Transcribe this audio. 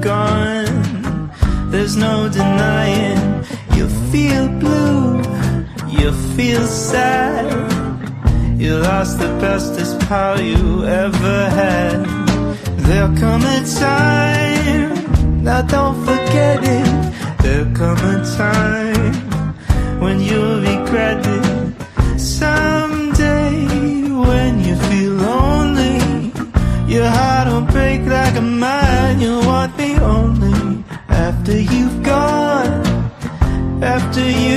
gone. There's no denying. You feel blue, you feel sad. You lost the bestest pal you ever had. There'll come a time, now don't forget it. There'll come a time when you'll regret it. Someday when you feel lonely, your heart will break like a mine. You'll want me only after you've gone, after you